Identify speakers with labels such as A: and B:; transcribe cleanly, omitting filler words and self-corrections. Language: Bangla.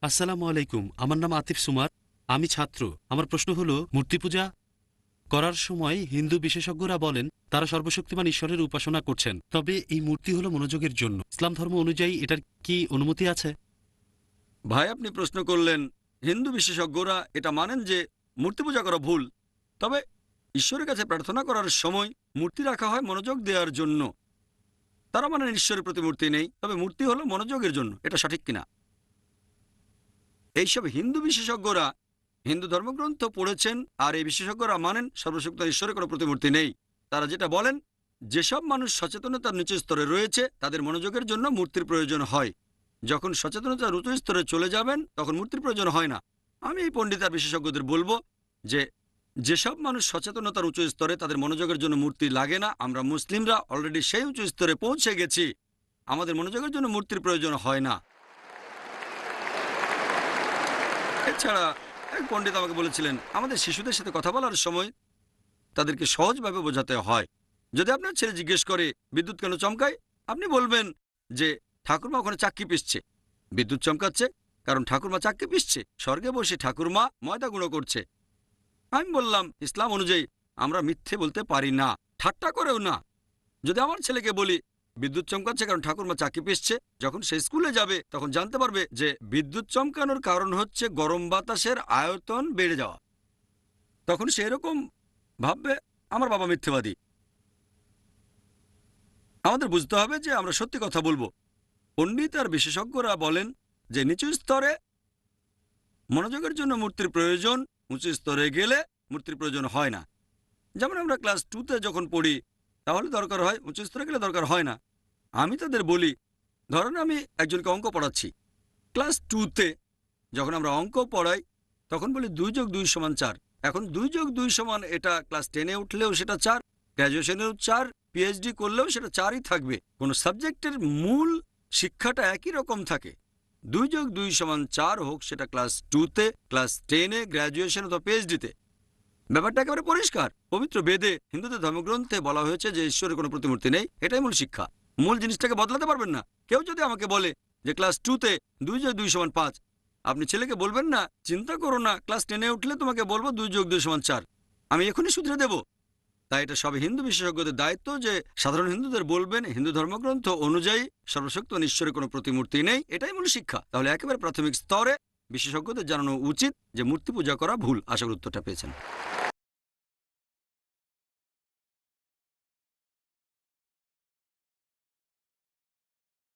A: আসসালামু আলাইকুম। আমার নাম আতিফ সুমার। আমি ছাত্র। আমার প্রশ্ন হলো, মূর্তি পূজা করার সময় হিন্দু বিশেষজ্ঞরা বলেন তারা সর্বশক্তিমান ঈশ্বরের উপাসনা করছেন, তবে এই মূর্তি হলো মনোযোগের জন্য। ইসলাম ধর্ম অনুযায়ী এটার কি অনুমতি আছে?
B: ভাই, আপনি প্রশ্ন করলেন, হিন্দু বিশেষজ্ঞরা এটা মানেন যে মূর্তি পূজা করা ভুল। তবে ঈশ্বরের কাছে প্রার্থনা করার সময় মূর্তি রাখা হয় মনোযোগ দেওয়ার জন্য। তারা মানেন ঈশ্বরের প্রতি মূর্তি নেই, তবে মূর্তি হলো মনোযোগের জন্য। এটা সঠিক কিনা? এইসব হিন্দু বিশেষজ্ঞরা হিন্দু ধর্মগ্রন্থ পড়েছেন, আর এই বিশেষজ্ঞরা মানেন সর্বশক্ত ঈশ্বরের কোনো প্রতিমূর্তি নেই। তারা যেটা বলেন, যেসব মানুষ সচেতনতার নিচু স্তরে রয়েছে তাদের মনোযোগের জন্য মূর্তির প্রয়োজন হয়। যখন সচেতনতার উঁচু স্তরে চলে যাবেন তখন মূর্তির প্রয়োজন হয় না। আমি এই পণ্ডিত আর বিশেষজ্ঞদের বলবো যে যেসব মানুষ সচেতনতার উঁচু স্তরে তাদের মনোযোগের জন্য মূর্তি লাগে না। আমরা মুসলিমরা অলরেডি সেই উঁচু স্তরে পৌঁছে গেছি, আমাদের মনোযোগের জন্য মূর্তির প্রয়োজন হয় না। এছাড়া এক পণ্ডিত আমাকে বলেছিলেন, আমাদের শিশুদের সাথে কথা বলার সময় তাদেরকে সহজভাবে বোঝাতে হয়। যদি আপনার ছেলে জিজ্ঞেস করে বিদ্যুৎ কেন চমকায়, আপনি বলবেন যে ঠাকুরমা ওখানে চাক্কি পিষছে। বিদ্যুৎ চমকাচ্ছে কারণ ঠাকুরমা চাক্কি পিষছে, স্বর্গে বসে ঠাকুরমা ময়দা গুঁড়ো করছে। আমি বললাম, ইসলাম অনুযায়ী আমরা মিথ্যে বলতে পারি না, ঠাট্টা করেও না। যদি আমার ছেলেকে বলি বিদ্যুৎ চমকাচ্ছে কারণ ঠাকুরমা চাকি পিষছে, যখন সে স্কুলে যাবে তখন জানতে পারবে যে বিদ্যুৎ চমকানোর কারণ হচ্ছে গরম বাতাসের আয়তন বেড়ে যাওয়া। তখন সে এরকম ভাববে আমার বাবা মিথ্যেবাদী। আমাদের বুঝতে হবে যে আমরা সত্যি কথা বলবো। পণ্ডিত আর বিশেষজ্ঞরা বলেন যে নিচু স্তরে মনোযোগের জন্য মূর্তির প্রয়োজন, উঁচু স্তরে গেলে মূর্তির প্রয়োজন হয় না। যেমন আমরা ক্লাস 2তে যখন পড়ি তাহলে দরকার হয়, উঁচু স্তরে গেলে দরকার হয় না। আমি তাদের বলি, ধরেন আমি একজনকে অঙ্ক পড়াচ্ছি ক্লাস 2তে। যখন আমরা অঙ্ক পড়াই তখন বলি 2+2=4। এখন 2+2 এটা ক্লাস 10-এ উঠলেও সেটা 4, গ্র্যাজুয়েশনেও 4, পিএইচডি করলেও সেটা 4ই থাকবে। কোনো সাবজেক্টের মূল শিক্ষাটা একই রকম থাকে। 2+2=4 হোক সেটা ক্লাস 2তে, ক্লাস 10-এ, গ্র্যাজুয়েশন অথবা পিএইচডিতে। ব্যাপারটা একেবারে পরিষ্কার। পবিত্র বেদে, হিন্দুদের ধর্মগ্রন্থে বলা হয়েছে যে ঈশ্বরের কোনো প্রতিমূর্তি নেই। এটাই মূল শিক্ষা। মূল জিনিসটাকে বদলাতে পারবেন না। কেউ যদি আমাকে বলে যে ক্লাস 2তে 2+2=5, আপনি ছেলেকে বলবেন না চিন্তা করো না, ক্লাস 10-এ উঠলে তোমাকে বলবো 2+2=4। আমি এখনই শুধরে দেব। তাই এটা সব হিন্দু বিশেষজ্ঞদের দায়িত্ব যে সাধারণ হিন্দুদের বলবেন হিন্দু ধর্মগ্রন্থ অনুযায়ী সর্বশক্ত ঈশ্বরের কোনো প্রতিমূর্তি নেই। এটাই মূল শিক্ষা। তাহলে একেবারে প্রাথমিক স্তরে বিশেষজ্ঞদের জানানো উচিত যে মূর্তি পূজা করা ভুল। আশা করি উত্তরটা পেয়েছেন।